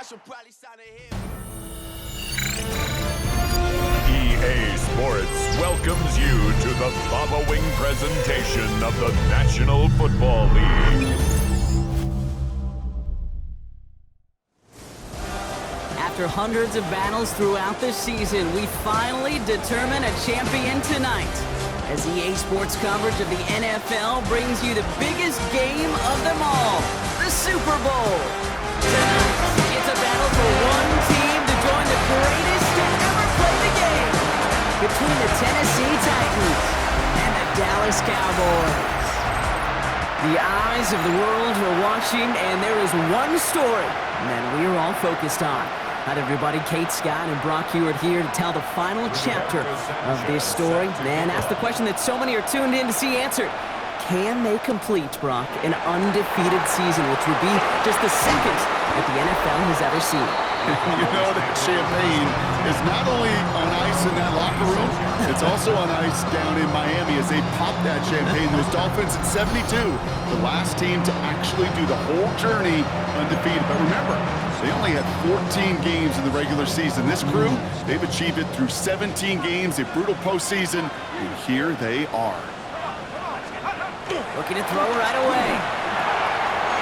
she'll probably sign a hit. EA Sports welcomes you to the following presentation of the National Football League. After hundreds of battles throughout the season, we finally determine a champion tonight. As EA Sports coverage of the NFL brings you the biggest game of them all, the Super Bowl. Tonight, it's a battle for one team to join the greatest to ever play the game, between the Tennessee Titans and the Dallas Cowboys. The eyes of the world are watching, and there is one story that we are all focused on. Hi, everybody. Kate Scott and Brock Hewitt here to tell the final chapter of this story and ask the question that so many are tuned in to see answered. Can they complete, Brock, an undefeated season, which would be just the second that the NFL has ever seen? You know, that champagne is not only on ice in that locker room, it's also on ice down in Miami as they pop that champagne. Those Dolphins in 72, the last team to actually do the whole journey undefeated. But remember, they only had 14 games in the regular season. This crew, they've achieved it through 17 games, a brutal postseason, and here they are. Looking to throw right away.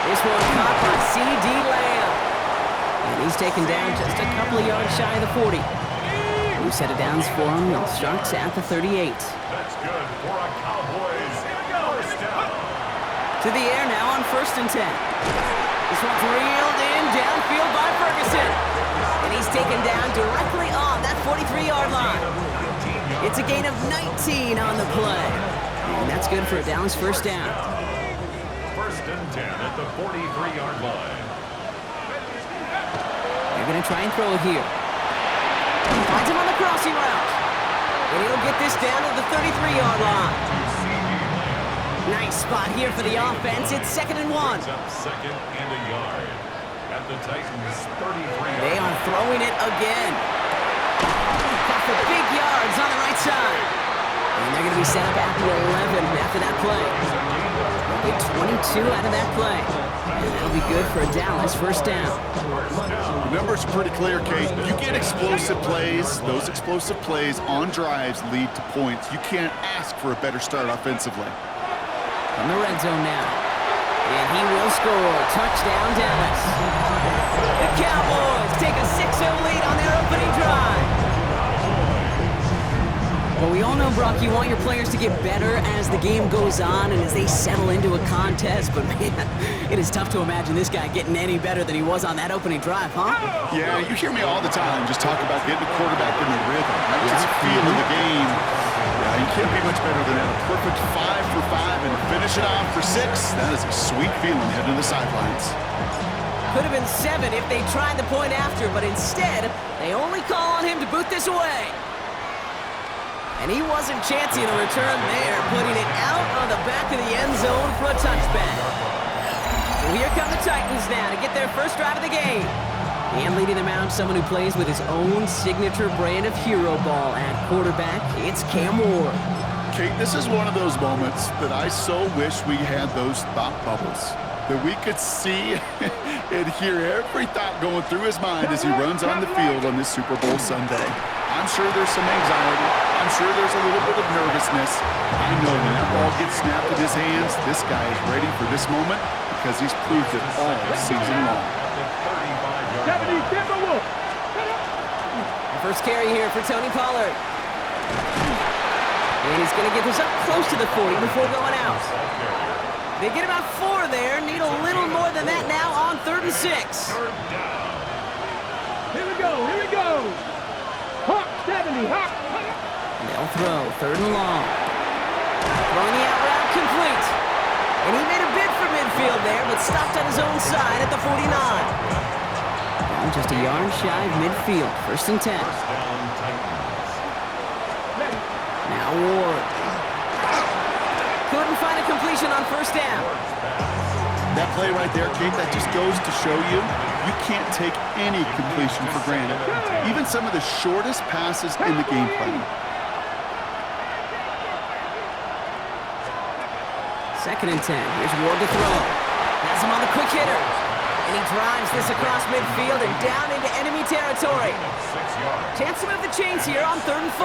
This one caught by C.D. Lamb. And he's taken down just a couple of yards shy of the 40. New set of downs for him. He'll start at the 38. That's good for a Cowboys first down. To the air now on 1st and 10. This one's reeled in downfield by Ferguson. And he's taken down directly on that 43-yard line. It's a gain of 19 on the play. And that's good for a Dallas first down. 1st and 10 at the 43-yard line. They're going to try and throw it here. Finds him on the crossing route. And he'll get this down to the 33-yard line. Nice spot here for the offense. It's 2nd and 1. Up 2nd and a yard at the Titans' 33-yard. They are throwing it again. Got for big yards on the right side. And they're going to be set up at the 11 after that play. They'll get 22 out of that play. And that'll be good for a Dallas first down. The numbers are pretty clear, Kate. You get explosive plays. Those explosive plays on drives lead to points. You can't ask for a better start offensively. From the red zone now. And he will score. Touchdown, Dallas. The Cowboys take a 6-0 lead on their opening drive. Well, we all know, Brock, you want your players to get better as the game goes on and as they settle into a contest. But, man, it is tough to imagine this guy getting any better than he was on that opening drive, huh? Yeah, you hear me all the time just talk about getting the quarterback in the rhythm. Right? Just feeling the game. Yeah, you can't be much better than that. A perfect 5 for 5 and to finish it off for 6. That is a sweet feeling heading to the sidelines. Could have been 7 if they tried the point after, but instead, they only call on him to boot this away. And he wasn't chancing a return there, putting it out on the back of the end zone for a touchback. So here come the Titans now to get their first drive of the game. And leading them out, someone who plays with his own signature brand of hero ball at quarterback, it's Cam Ward. Kate, this is one of those moments that I so wish we had those thought bubbles, that we could see and hear every thought going through his mind as he runs on the field on this Super Bowl Sunday. I'm sure there's some anxiety. I'm sure there's a little bit of nervousness. I know when that ball gets snapped in his hands, this guy is ready for this moment because he's proved it all season long. The first carry here for Tony Pollard. And he's going to get this up close to the 40 before going out. They get about 4 there. Need a little more than that now on 3rd and 6. Here we go. Hawk 70, Hawk. They'll throw 3rd and long. Throwing the out route complete. And he made a bid for midfield there, but stopped on his own side at the 49. Down just a yard shy of midfield. 1st and 10. Now Ward. Couldn't find a completion on 1st down. That play right there, Kate, that just goes to show you can't take any completion for granted. Even some of the shortest passes in the game plan. 2nd and 10. Here's Ward to throw. Has him on the quick hitter. And he drives this across midfield and down into enemy territory. Chance to move the chains here on 3rd and 4.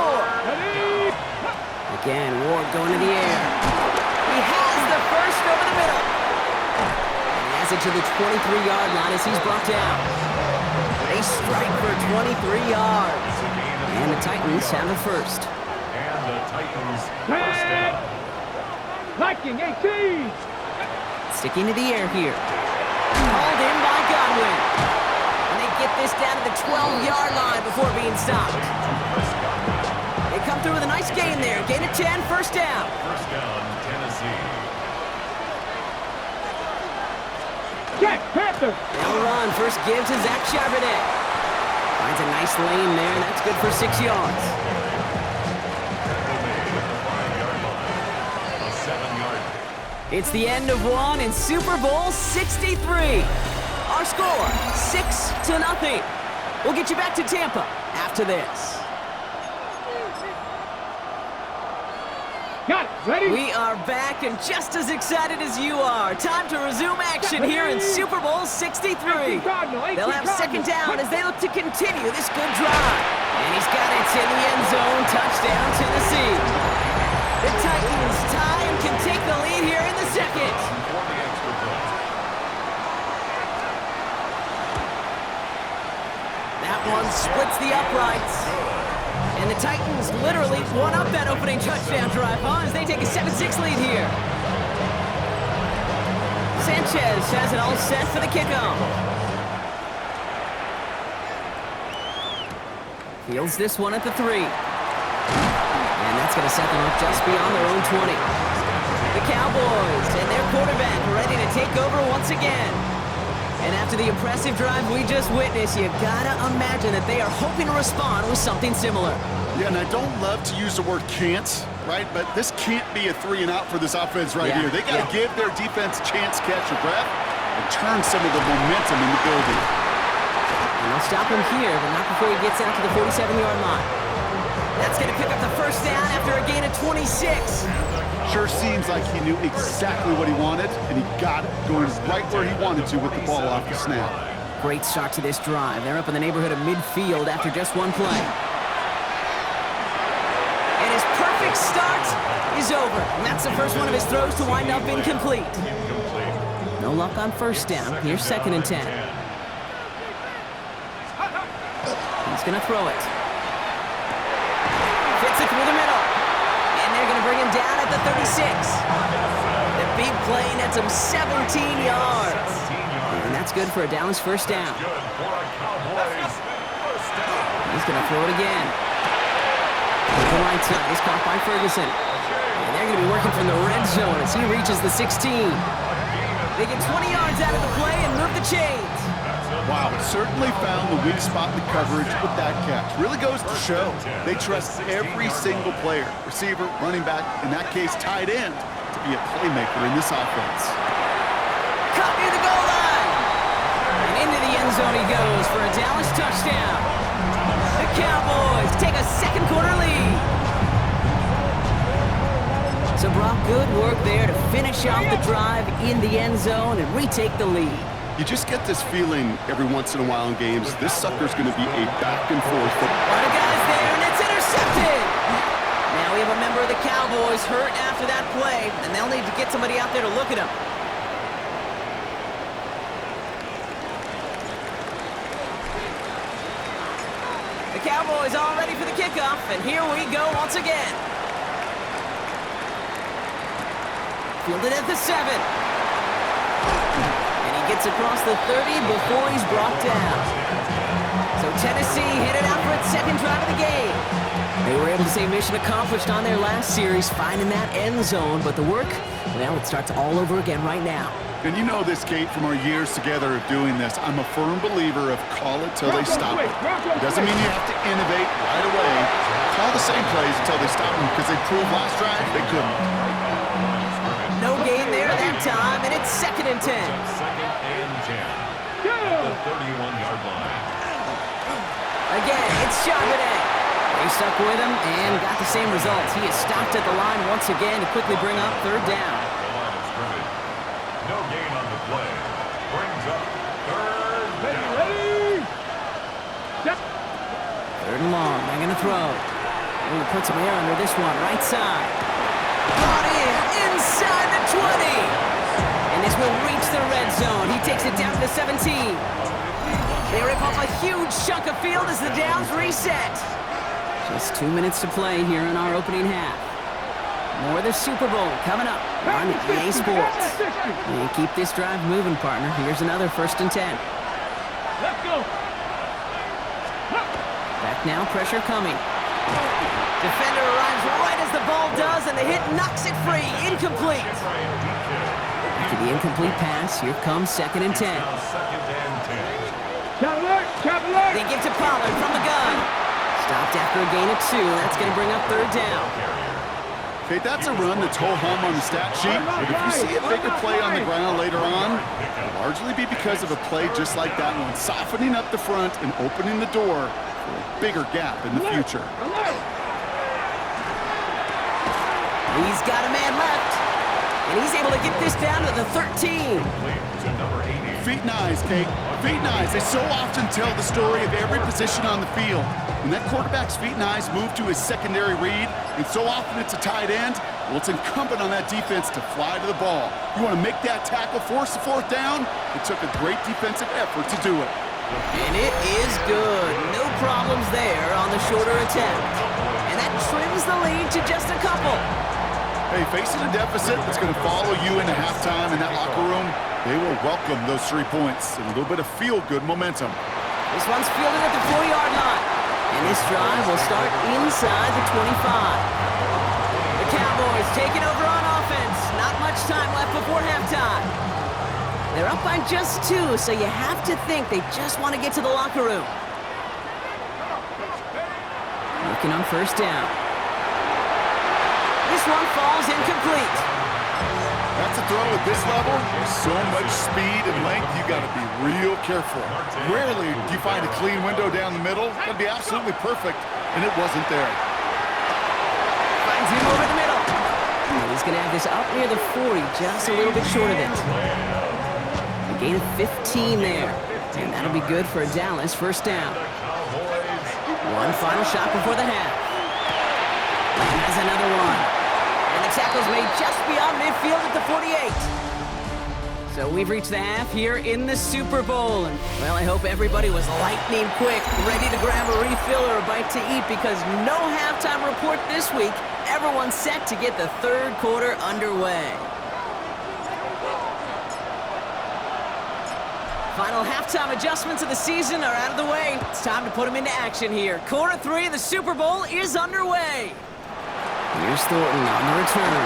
Again, Ward going to the air. He has the first over the middle. And he has it to the 23-yard line as he's brought down. They strike for 23 yards. And the Titans have the first. And the Titans first down. Viking 18. Sticking to the air here. Hauled in by Godwin. And they get this down to the 12-yard line before being stopped. They come through with a nice gain there. Gain of 10, first down. First down, Tennessee. Jack Panther. They'll run. First give to Zach Charbonnet. Finds a nice lane there, and that's good for 6 yards. It's the end of one in Super Bowl 63. Our score, 6-0. We'll get you back to Tampa after this. Got it. Ready? We are back and just as excited as you are. Time to resume action here in Super Bowl 63. They'll have second down as they look to continue this good drive. And he's got it in the end zone. Touchdown, Tennessee. The Titans tie and can take the lead here in the second. That one splits the uprights. And the Titans literally won up that opening touchdown drive as they take a 7-6 lead here. Sanchez has it all set for the kickoff. Fields this one at the 3. And that's going to set them up just beyond their own 20. The Cowboys and their quarterback ready to take over once again. And after the impressive drive we just witnessed, you gotta imagine that they are hoping to respond with something similar. Yeah, and I don't love to use the word can't, right? But this can't be a 3 and out for this offense right here. They got to give their defense a chance to catch their breath and turn some of the momentum in the building. And they'll stop him here, but not before he gets out to the 47-yard line. That's going to pick up the first down after a gain of 26. Sure seems like he knew exactly what he wanted, and he got it, going right where he wanted to with the ball off the snap. Great start to this drive. They're up in the neighborhood of midfield after just one play. And his perfect start is over. And that's the first one of his throws to wind up incomplete. No luck on first down. Here's 2nd and 10. He's going to throw it. Fits it through the middle. And they're going to bring him down at the 36. The big play nets him 17 yards. And that's good for a Dallas first down. He's going to throw it again. To the right side. He's caught by Ferguson. And they're going to be working from the red zone as he reaches the 16. They get 20 yards out of the play and move the chains. Wow, certainly found the weak spot in the coverage with that catch. Really goes to show they trust every single player, receiver, running back, in that case tight end, to be a playmaker in this offense. Caught near the goal line. And into the end zone he goes for a Dallas touchdown. The Cowboys take a second quarter lead. So Brock, good work there to finish off the drive in the end zone and retake the lead. You just get this feeling every once in a while in games, this sucker's going to be a back-and-forth football. One of the guys there, and it's intercepted. Now we have a member of the Cowboys hurt after that play, and they'll need to get somebody out there to look at him. The Cowboys all ready for the kickoff, and here we go once again. Fielded at the 7. Gets across the 30 before he's brought down. So Tennessee headed out for its second drive of the game. They were able to say mission accomplished on their last series, finding that end zone, but the work, well, it starts all over again right now. And you know this, Kate, from our years together of doing this, I'm a firm believer of call it till they stop it. It doesn't mean you have to innovate right away. Call the same plays until they stop them, because they proved last drive they couldn't. No gain there that time, and it's 2nd and 10. Second and 10 at the 31-yard line. Again, it's Charbonnet. They stuck with him and got the same results. He is stopped at the line once again to quickly bring up 3rd down. The line of scrimmage. No gain on the play. Brings up 3rd long. They're going to throw. Ooh, put some air under this one. Right side. Brought in inside the 20. And this will reach the red zone. He takes it down to the 17. They rip off a huge chunk of field as the downs reset. Just 2 minutes to play here in our opening half. More of the Super Bowl coming up on EA Sports. You keep this drive moving, partner. Here's another 1st and 10. Let's go. Back now, pressure coming. Defender arrives right as the ball does, and the hit knocks it free. Incomplete. After the incomplete pass, here comes 2nd and 10. Chop alert. They give to Pollard from the gun. Stopped after a gain of 2. That's going to bring up 3rd down. Okay, that's a run that's ho-hum on the stat sheet, but if you see a bigger play on the ground later on, it'll largely be because of a play just like that one, softening up the front and opening the door for a bigger gap in the future. He's got a man left, and he's able to get this down to the 13. Feet and eyes, Kate. Feet and eyes. They so often tell the story of every position on the field. When that quarterback's feet and eyes move to his secondary read, and so often it's a tight end, well, it's incumbent on that defense to fly to the ball. You want to make that tackle, force the 4th down? It took a great defensive effort to do it. And it is good. No problems there on the shorter attempt. And that trims the lead to just a couple. Hey, facing a deficit that's going to follow you into halftime in that locker room, they will welcome those 3 points and a little bit of feel-good momentum. This one's fielded at the 4-yard line. And this drive will start inside the 25. The Cowboys taking over on offense. Not much time left before halftime. They're up by just 2, so you have to think they just want to get to the locker room. Looking on 1st down. This one falls incomplete. That's a throw at this level. There's so much speed and length, you got to be real careful. Rarely do you find a clean window down the middle. It's got to be absolutely perfect, and it wasn't there. Finds him over the middle. And he's going to have this up near the 40, just a little bit short of it. A gain of 15 there. And that'll be good for Dallas 1st down. One final shot before the half. And has another one. And the tackle's made just beyond midfield at the 48. So we've reached the half here in the Super Bowl. And, well, I hope everybody was lightning quick, ready to grab a refill or a bite to eat, because no halftime report this week. Everyone's set to get the 3rd quarter underway. Final halftime adjustments of the season are out of the way. It's time to put them into action here. Quarter 3 of the Super Bowl is underway. Here's Thornton on the return.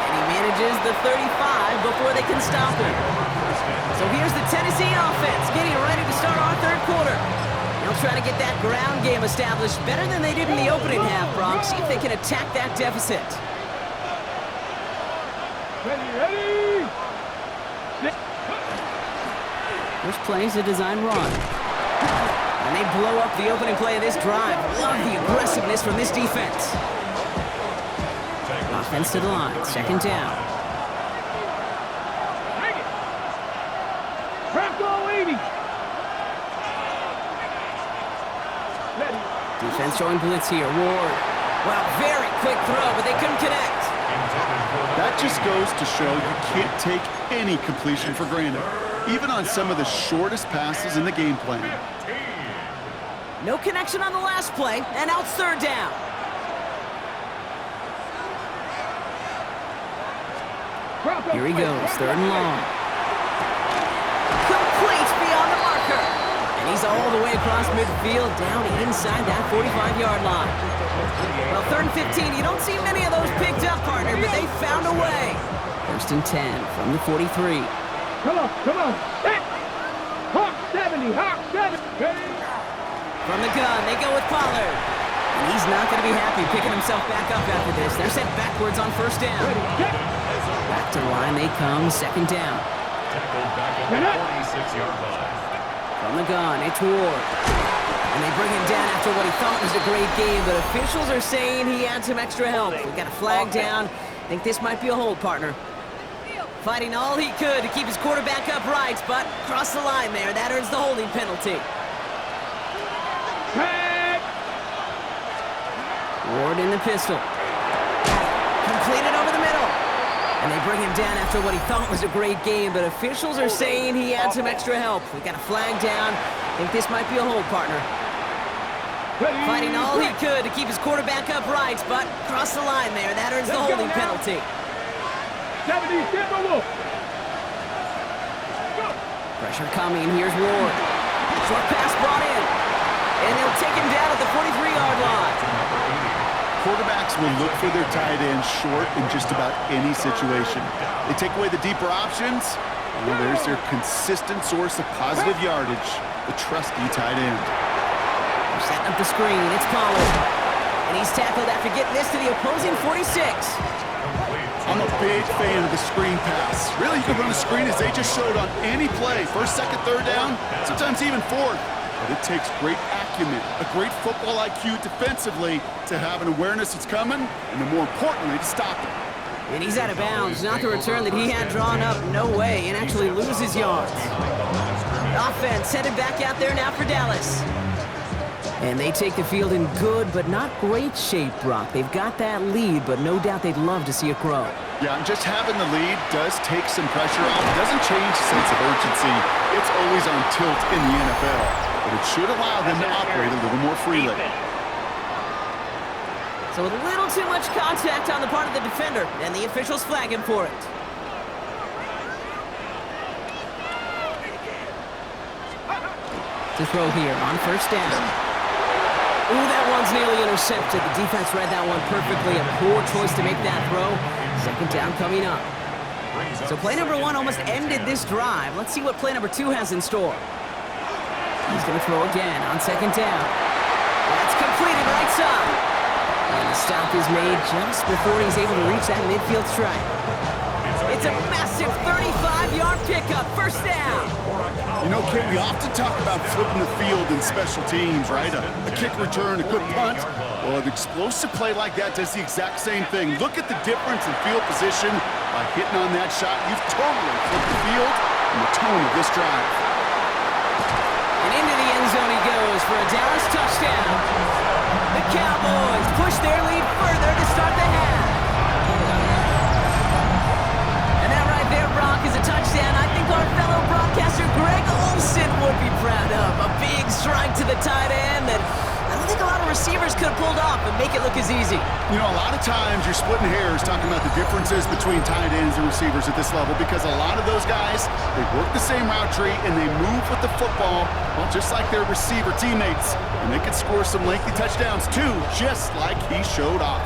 And he manages the 35 before they can stop him. So here's the Tennessee offense getting ready to start our 3rd quarter. They'll try to get that ground game established better than they did in the opening half, Bronx. See if they can attack that deficit. Ready. First play is a design run. And they blow up the opening play of this drive. Love the aggressiveness from this defense. Offense to the line. 2nd down. Bronco 80. Defense showing blitz here. Ward. Wow, very quick throw, but they couldn't connect. That just goes to show you can't take any completion for granted, even on some of the shortest passes in the game plan. No connection on the last play, and now it's 3rd down. Here he goes, 3rd and long. Complete beyond the marker. And he's all the way across midfield, down inside that 45-yard line. Well, 3rd and 15, you don't see many of those picked up, partner, but they found a way. 1st and 10 from the 43. Come on. Hawk 70. From the gun, they go with Pollard. And he's not going to be happy picking himself back up after this. They're sent backwards on 1st down. Back to the line they come, 2nd down. Tackled back at the 46-yard line. From the gun, it's Ward. And they bring him down after what he thought was a great game, but officials are saying he had some extra help. We got a flag down. I think this might be a hold, partner. Fighting all he could to keep his quarterback upright, but crossed the line there. That earns the holding penalty. Ward in the pistol. Completed over the middle. And they bring him down after what he thought was a great game, but officials are saying he had some extra help. We got a flag down. I think this might be a hold, partner. Fighting all he could to keep his quarterback upright, but crossed the line there. That earns the holding penalty. 70, Wolf. Pressure coming. Here's Ward. Short pass brought in. And they'll take him down at the 43-yard line. Quarterbacks will look for their tight end short in just about any situation. They take away the deeper options. Well, there's their consistent source of positive yardage, the trusty tight end. They're setting up the screen. It's Pollard. And he's tackled after getting this to the opposing 46. I'm a big fan of the screen pass. Really, you can run a screen as they just showed on any play. First, second, third down, sometimes even fourth. But it takes great acumen, a great football IQ defensively to have an awareness it's coming, and then more importantly, to stop it. And he's out of bounds. Not the return that he had drawn up. No way. And actually loses yards. Offense headed back out there now for Dallas. And they take the field in good but not great shape, Brock. They've got that lead, but no doubt they'd love to see it grow. Yeah, and just having the lead does take some pressure off. It doesn't change the sense of urgency. It's always on tilt in the NFL. But it should allow them to operate a little more freely. So a little too much contact on the part of the defender, and the officials flag him for it. To throw here on first down. Ooh, that one's nearly intercepted. The defense read that one perfectly. A poor choice to make that throw. Second down coming up. So play number 1 almost ended this drive. Let's see what play number 2 has in store. He's going to throw again on second down. That's completed right side. And the stop is made just before he's able to reach that midfield strike. It's a massive 35-yard pickup. First down. You know, Kate, we often talk about flipping the field in special teams, right? A kick return, a good punt. Well, an explosive play like that does the exact same thing. Look at the difference in field position. By hitting on that shot, you've totally flipped the field and the tone of this drive. And into the end zone he goes for a Dallas touchdown. The Cowboys push their lead further to start the half. And that right there, Brock, is a touchdown I think our fellow broadcaster Greg Olsen would be proud of. A big strike to the tight end that I don't think a lot of receivers could have pulled off and make it look as easy. You know, a lot of times you're splitting hairs talking about the differences between tight ends and receivers at this level because a lot of those guys, they work the same route tree and they move with the football, well, just like their receiver teammates. And they can score some lengthy touchdowns too, just like he showed off.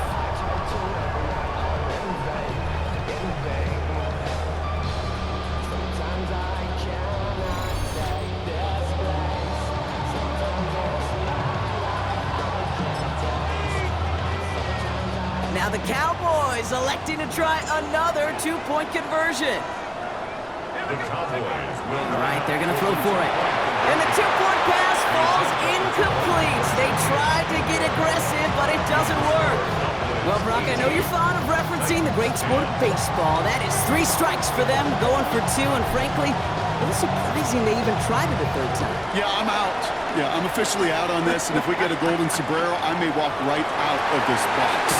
Now the Cowboys electing to try another two-point conversion. All right, they're going to throw for it. And the two-point pass falls incomplete. They tried to get aggressive, but it doesn't work. Well, Brock, I know you're fond of referencing the great sport of baseball. That is 3 strikes for them, going for 2, and frankly, it was surprising they even tried it a third time. Yeah, I'm out. Yeah, I'm officially out on this, and if we get a golden sombrero, I may walk right out of this box.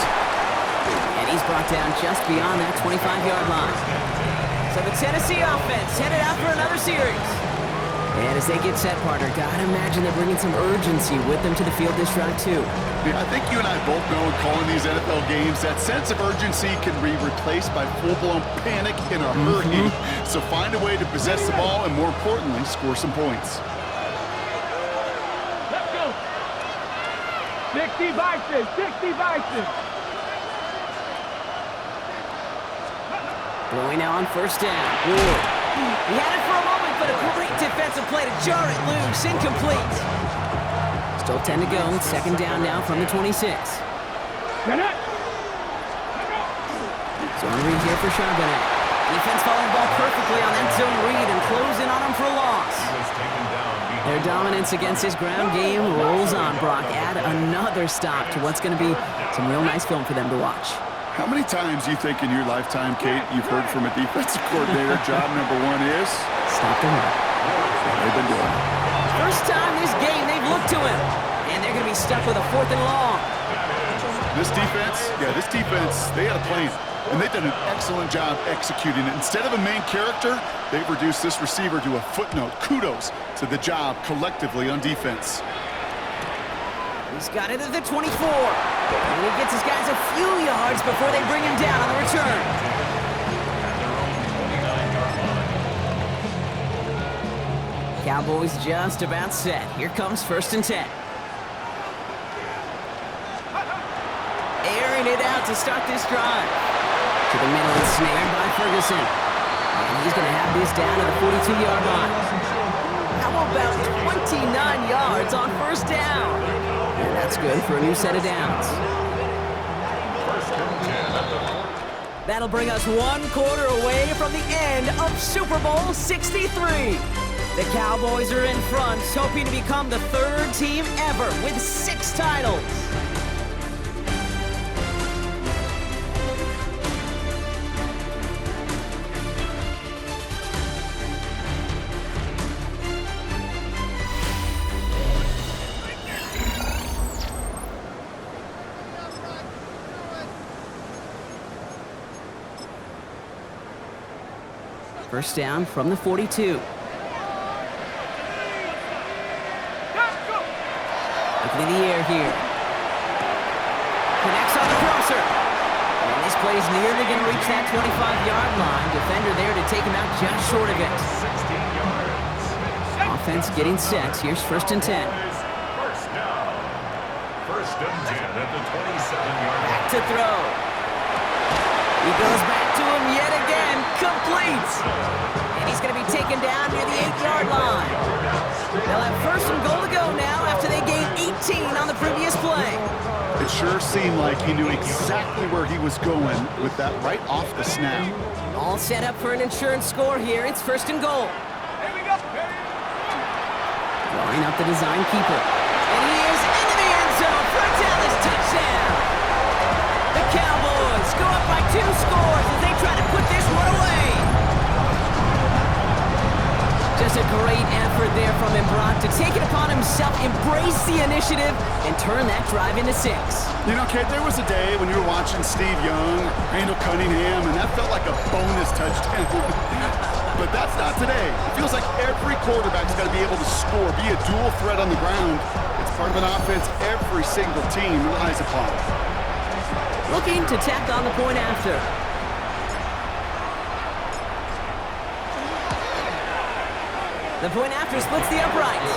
And he's brought down just beyond that 25-yard line. So the Tennessee offense headed out for another series. And as they get set, partner, gotta imagine they're bringing some urgency with them to the field this drive, too. Yeah, I think you and I both know in calling these NFL games, that sense of urgency can be replaced by full-blown panic in a hurry. So find a way to possess the ball and, more importantly, score some points. Let's go. 60 Bison, 60 Bison. Blowing now on first down. Ward. He had it for a moment, but a great defensive play to jar it loose. Incomplete. Still 10 to go. Second down now from the 26. Zone read here for Charbonnet. Defense following the ball perfectly on that zone read and closing on him for a loss. Their dominance against this ground game rolls on, Brock. Add another stop to what's going to be some real nice film for them to watch. How many times do you think in your lifetime, Kate, you've heard from a defensive coordinator, job number 1 is? Stop the run. They've been doing it. First time this game they've looked to him. And they're going to be stuck with a 4th and long. This defense, they had a plan, and they've done an excellent job executing it. Instead of a main character, they've reduced this receiver to a footnote. Kudos to the job collectively on defense. He's got it at the 24. And he gets his guys a few yards before they bring him down on the return. Cowboys just about set. Here comes 1st and 10. Airing it out to start this drive. To the middle and snared by Ferguson. And he's going to have this down to the 42-yard line. How about 29 yards on 1st down? And that's good for a new set of downs. That'll bring us 1 quarter away from the end of Super Bowl 63. The Cowboys are in front, hoping to become the 3rd team ever with 6 titles. First down from the 42. Looking in the air here. Connects on the crosser. And this play is nearly going to reach that 25-yard line. Defender there to take him out just short of it. 16 yards. Offense getting set. Here's 1st and 10. First down. 1st and 10 at the 27-yard line. Back to throw. He goes back to him yet again. Complete. And he's going to be taken down near the 8-yard line. They'll have 1st and goal to go now after they gained 18 on the previous play. It sure seemed like he knew exactly where he was going with that right off the snap. All set up for an insurance score here. It's 1st and goal. Drawing up the design keeper. And he is into the end zone for a Dallas touchdown. The Cowboys go up by 2 scores as they try to put this one away. Just a great effort there from him, Brock, to take it upon himself, embrace the initiative, and turn that drive into 6. You know, Kate, there was a day when you were watching Steve Young, Randall Cunningham, and that felt like a bonus touchdown. But that's not today. It feels like every quarterback's got to be able to score, be a dual threat on the ground. It's part of an offense every single team relies upon. Looking to tack on the point after. The point after splits the uprights.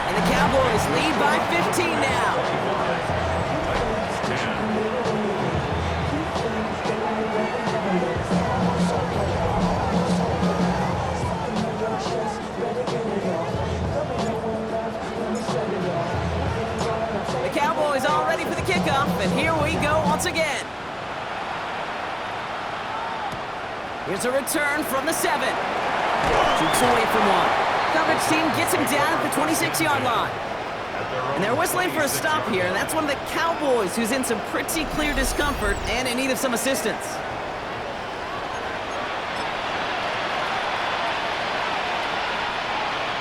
And the Cowboys lead by 15 now. The Cowboys all ready for the kickoff, and here we go once again. Here's a return from the 7. Jukes away from one. Coverage team gets him down at the 26-yard line. And they're whistling for a stop here, and that's one of the Cowboys who's in some pretty clear discomfort and in need of some assistance.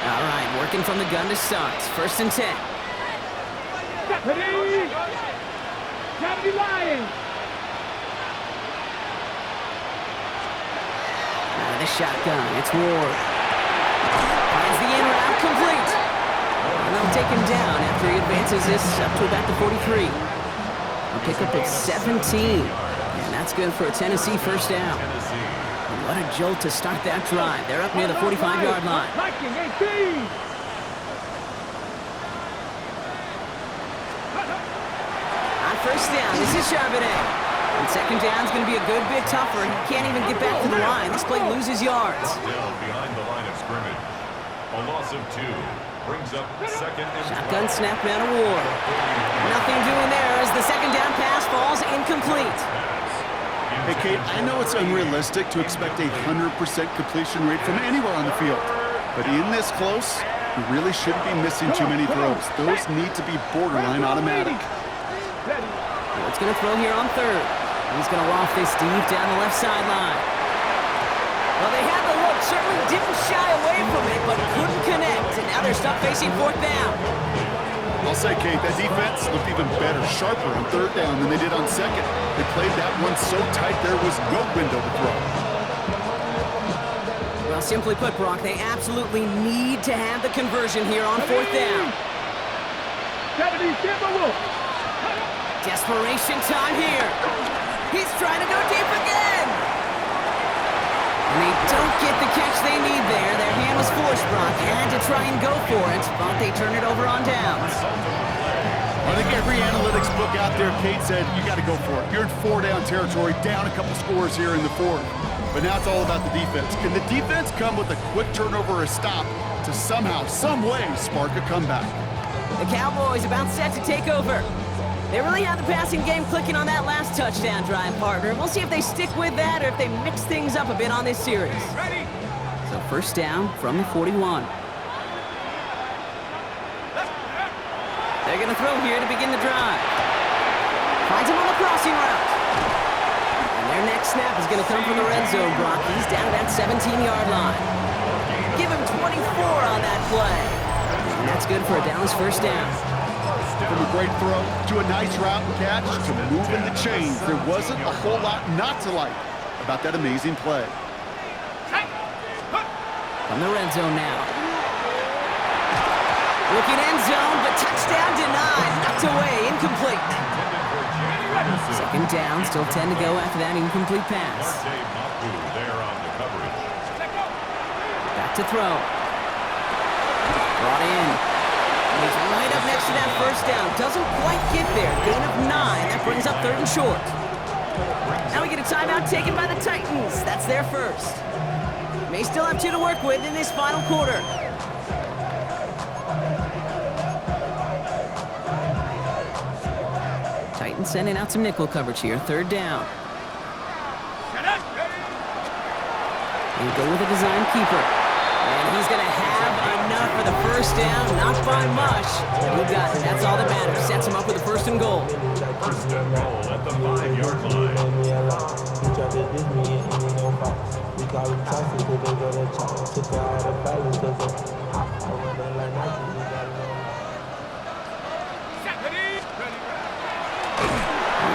All right, working from the gun to start. 1st and 10. Deputy! Deputy Lions! Out of the shotgun, it's Ward. Finds the in route, complete. And they'll take him down after he advances this up to about the 43. A pickup of 17. And that's good for a Tennessee 1st down. And what a jolt to start that drive. They're up near the 45-yard line. Liking 18! On 1st down, this is Charbonnet. And 2nd down's going to be a good bit tougher. He can't even get back to the line. This play loses yards. Down behind the line of scrimmage. A loss of 2 brings up 2nd and Shotgun snap out of Ward. Nothing doing there as the 2nd down pass falls incomplete. Hey, Kate, I know it's unrealistic to expect a 100% completion rate from anywhere on the field. But in this close, you really shouldn't be missing too many throws. Those need to be borderline automatic. Ward's going to throw here on 3rd. He's going to loft this deep down the left sideline. Well, they had the look, certainly didn't shy away from it, but couldn't connect. And now they're stuck facing 4th down. I'll say, Kate, that defense looked even better, sharper on third down than they did on second. They played that one so tight there was no window to throw. Well, simply put, Brock, they absolutely need to have the conversion here on fourth down. Desperation time here. He's trying to go deep again. And they don't get the catch they need there. Their hand was forced, Brock. Had to try and go for it, but they turn it over on downs. I think every analytics book out there, Kate, said you got to go for it. You're in four-down territory, down a couple scores here in the fourth. But now it's all about the defense. Can the defense come with a quick turnover or a stop to somehow, some way, spark a comeback? The Cowboys about set to take over. They really have the passing game clicking on that last touchdown drive, partner. We'll see if they stick with that or if they mix things up a bit on this series. Ready? So first down from the 41. They're going to throw here to begin the drive. Finds him on the crossing route. And their next snap is going to come from the red zone, Brock. He's down at that 17-yard line. Give him 24 on that play. And that's good for a Dallas first down. From a great throw to a nice route and catch to moving the chains, there wasn't a whole lot not to like about that amazing play. From the red zone now. Looking end zone, but touchdown denied. Knocked away, incomplete. Second down, still 10 to go after that incomplete pass. Back to throw. Brought in. He's right up next to that first down. Doesn't quite get there. Gain of 9. That brings up third and short. Now we get a timeout taken by the Titans. That's their first. May still have 2 to work with in this final quarter. Titans sending out some nickel coverage here. Third down. And go with a design keeper. And he's going to have enough for the first down, not by much. He got it. That's all that matters. Sets him up with a first and goal. First and goal at the 5-yard line.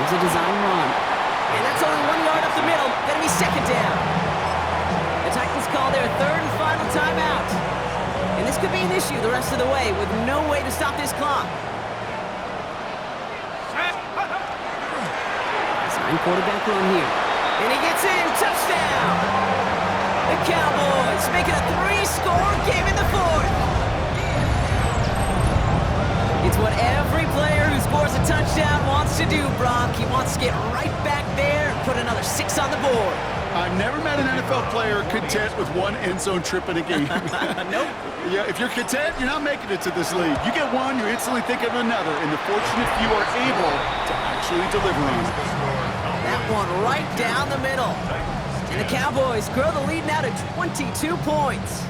Here's a design run. And that's only 1 yard up the middle. Going to be second down. The Titans call their third and final timeout. And this could be an issue the rest of the way with no way to stop this clock. Design quarterback run here. And he gets in. Touchdown. The Cowboys making a 3-score game in the fourth. It's what every player who scores a touchdown wants to do, Brock. He wants to get right back there and put another 6 on the board. I've never met an NFL player content with one end zone trip in a game. Nope. Yeah, if you're content, you're not making it to this league. You get one, you instantly think of another, and the fortunate few are able to actually deliver on it. That one right down the middle. And the Cowboys grow the lead now to 22 points.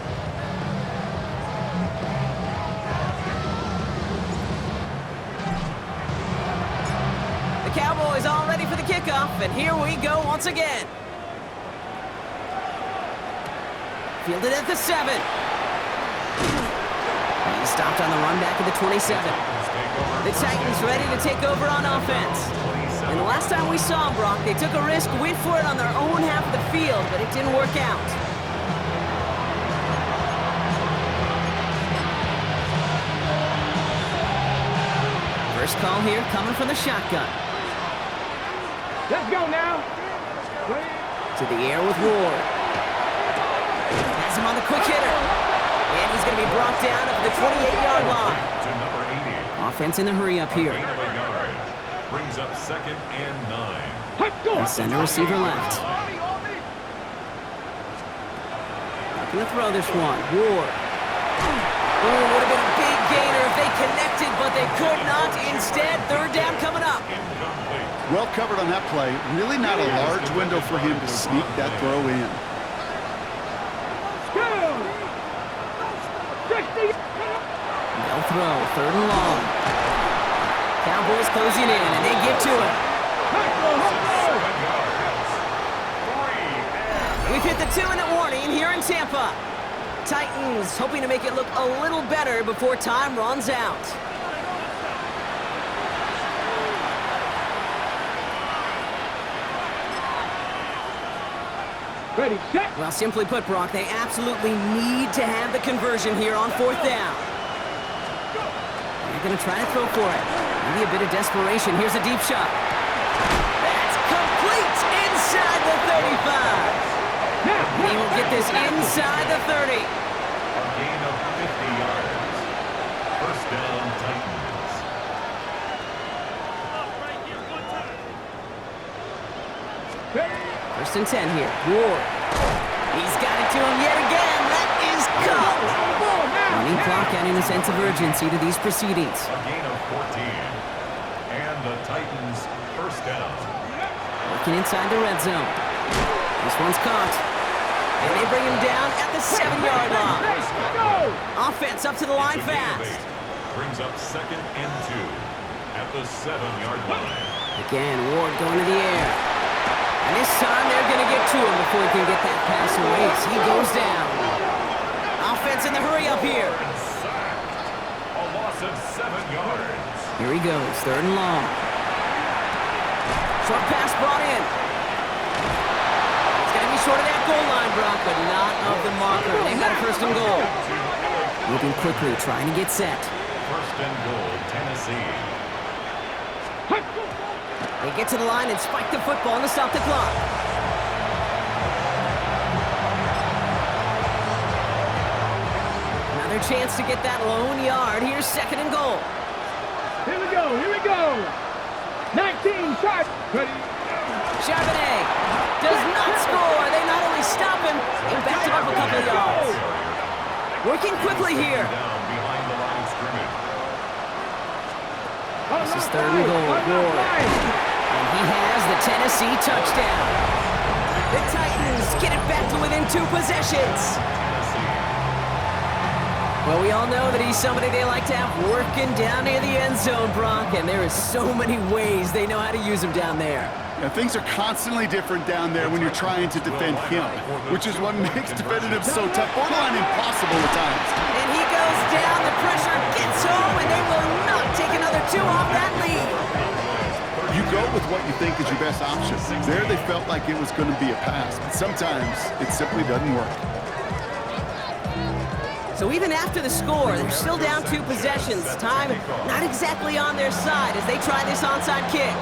The Cowboys all ready for the kickoff, and here we go once again. Fielded at the 7. He stopped on the run back at the 27. The Titans ready to take over on offense. And the last time we saw them, Brock, they took a risk, went for it on their own half of the field, but it didn't work out. First call here coming from the shotgun. Let's go now. To the air with Ward. Has him on the quick hitter. And he's going to be brought down at the 28-yard line. To number 80. Offense in the hurry up here. Brings up second and 9. And center receiver left. Not going to throw this one. Ward. Oh, would have been a big gainer if they connected, but they could not. Instead, third down coming up. Well covered on that play. Really not a large window for him to sneak that throw in. They'll throw, third and long. Cowboys closing in, and they get to it. We've hit the 2-minute warning here in Tampa. Titans hoping to make it look a little better before time runs out. Ready, set. Well, simply put, Brock, they absolutely need to have the conversion here on 4th down. They're going to try to throw for it. Maybe a bit of desperation. Here's a deep shot. That's complete inside the 35. He will get this inside the 30. A gain of 50 yards. First down, Titans. 1st and 10 here. Ward. He's got it to him yet again. That is caught. Running clock adding a sense of urgency to these proceedings. A gain of 14. And the Titans first down. Working inside the red zone. This one's caught. And they bring him down at the 7-yard line. Offense up to the line fast. Brings up 2nd and 2 at the 7-yard line. Again, Ward going to the air. And this time they're going to get to him before he can get that pass away as he goes down. Offense in the hurry up here. A loss of 7 yards. Here he goes, 3rd and long. Short pass brought in. It's going to be short of that goal line, Brock, but not of the marker. They've got a 1st and goal. Moving quickly, trying to get set. 1st and goal, Tennessee. They get to the line and spike the football to stop the clock. Another chance to get that lone yard. Here's 2nd and goal. Here we go, here we go. 19, shot. Ready. Charbonnet does not score. They not only stop him, they backed him up a couple of yards. Working quickly here. Down behind the line of scrimmage. This is 3rd and goal. Ward. And he has the Tennessee touchdown. The Titans get it back to within 2 possessions. Well, we all know that he's somebody they like to have working down near the end zone, Brock, and there is so many ways they know how to use him down there. Yeah, things are constantly different down there when you're trying to defend him, which is what makes defending him so tough, borderline impossible at times. And he goes down, the pressure gets home, and they will not take another 2 off that lead. You go with what you think is your best option. There they felt like it was going to be a pass, but sometimes it simply doesn't work. So even after the score, they're still down 2 possessions. Time not exactly on their side as they try this onside kick.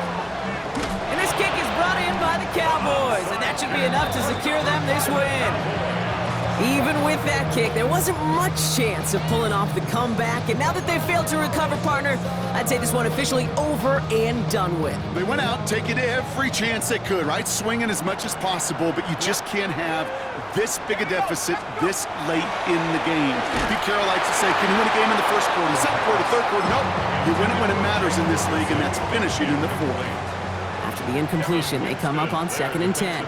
And this kick is brought in by the Cowboys, and that should be enough to secure them this win. Even with that kick, there wasn't much chance of pulling off the comeback, and now that they've failed to recover, partner, I'd say this one officially over and done with. They went out taking every chance they could, right? Swinging as much as possible, but you just can't have this big a deficit this late in the game. Pete Carroll likes to say, can you win a game in the 1st quarter, 2nd quarter, 3rd quarter? Nope. You win it when it matters in this league, and that's finishing in the 4th. After the incompletion, they come up on 2nd and 10.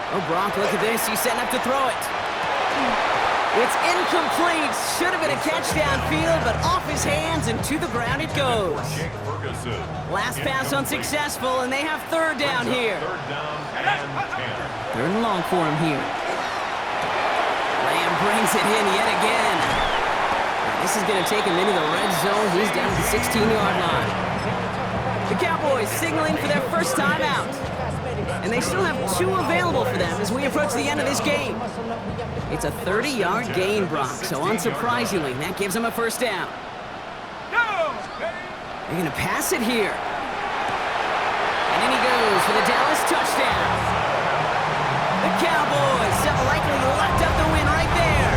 Oh, Brock, look at this. He's setting up to throw it. It's incomplete. Should have been a catch downfield, but off his hands and to the ground it goes. Last pass unsuccessful, and they have 3rd down here. 3rd down and 10. 3rd and long for him here. Lamb brings it in yet again. This is going to take him into the red zone. He's down to the 16-yard line. The Cowboys signaling for their first time out. And they still have 2 available for them as we approach the end of this game. It's a 30-yard gain, Brock, so unsurprisingly, that gives them a 1st down. They're going to pass it here. And in he goes for the Dallas touchdown. The Cowboys likely locked up the win right there.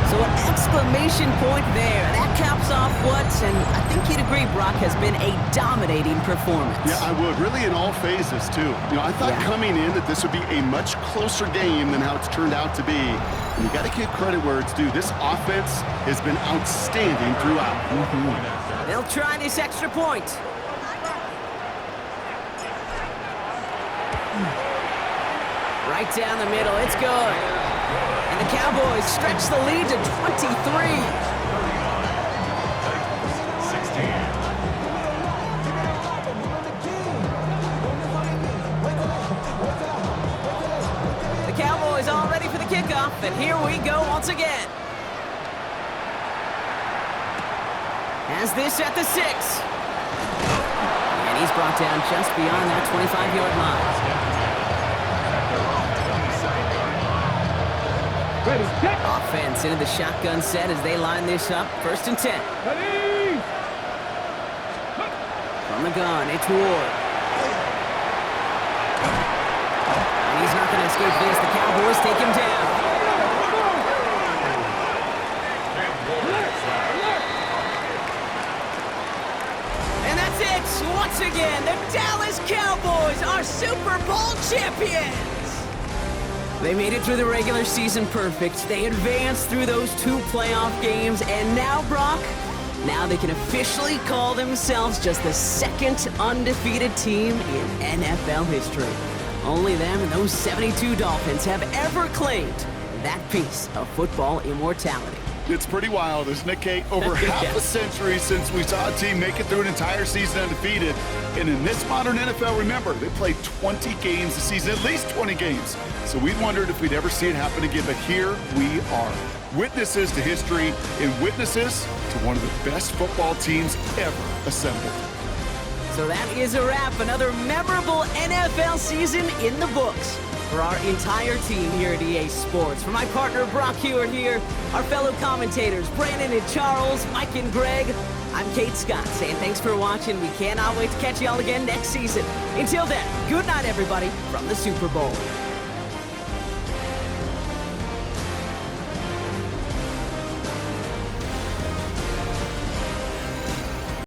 So an exclamation point there. That caps off what, and I think you'd agree, Brock, has been a dominating performance. Yeah, I would. Really in all phases, too. You know, I thought coming in that this would be a much closer game than how it's turned out to be. And you got to give credit where it's due. This offense has been outstanding throughout. They'll try this extra point. Right down the middle. It's good. And the Cowboys stretch the lead to 23. 16. The Cowboys all ready for the kickoff, and here we go once again. Has this at the 6. And He's brought down just beyond that 25-yard line. Ready, set. Offense into the shotgun set as they line this up. 1st and 10. Ready. From the gun, it's Ward. And he's not going to escape this. The Cowboys take him down. And that's it. Once again, the Dallas Cowboys are Super Bowl champions. They made it through the regular season perfect. They advanced through those 2 playoff games. And now, Brock, now they can officially call themselves just the 2nd undefeated team in NFL history. Only them and those 72 Dolphins have ever claimed that piece of football immortality. It's pretty wild, isn't it, Kate? Over half Yes. a century since we saw a team make it through an entire season undefeated. And in this modern NFL, remember, they played 20 games a season, at least 20 games. So we wondered if we'd ever see it happen again, but here we are. Witnesses to history and witnesses to one of the best football teams ever assembled. So that is a wrap. Another memorable NFL season in the books for our entire team here at EA Sports. For my partner, Brock Hewitt here, our fellow commentators, Brandon and Charles, Mike and Greg, I'm Kate Scott saying thanks for watching. We cannot wait to catch you all again next season. Until then, good night, everybody, from the Super Bowl.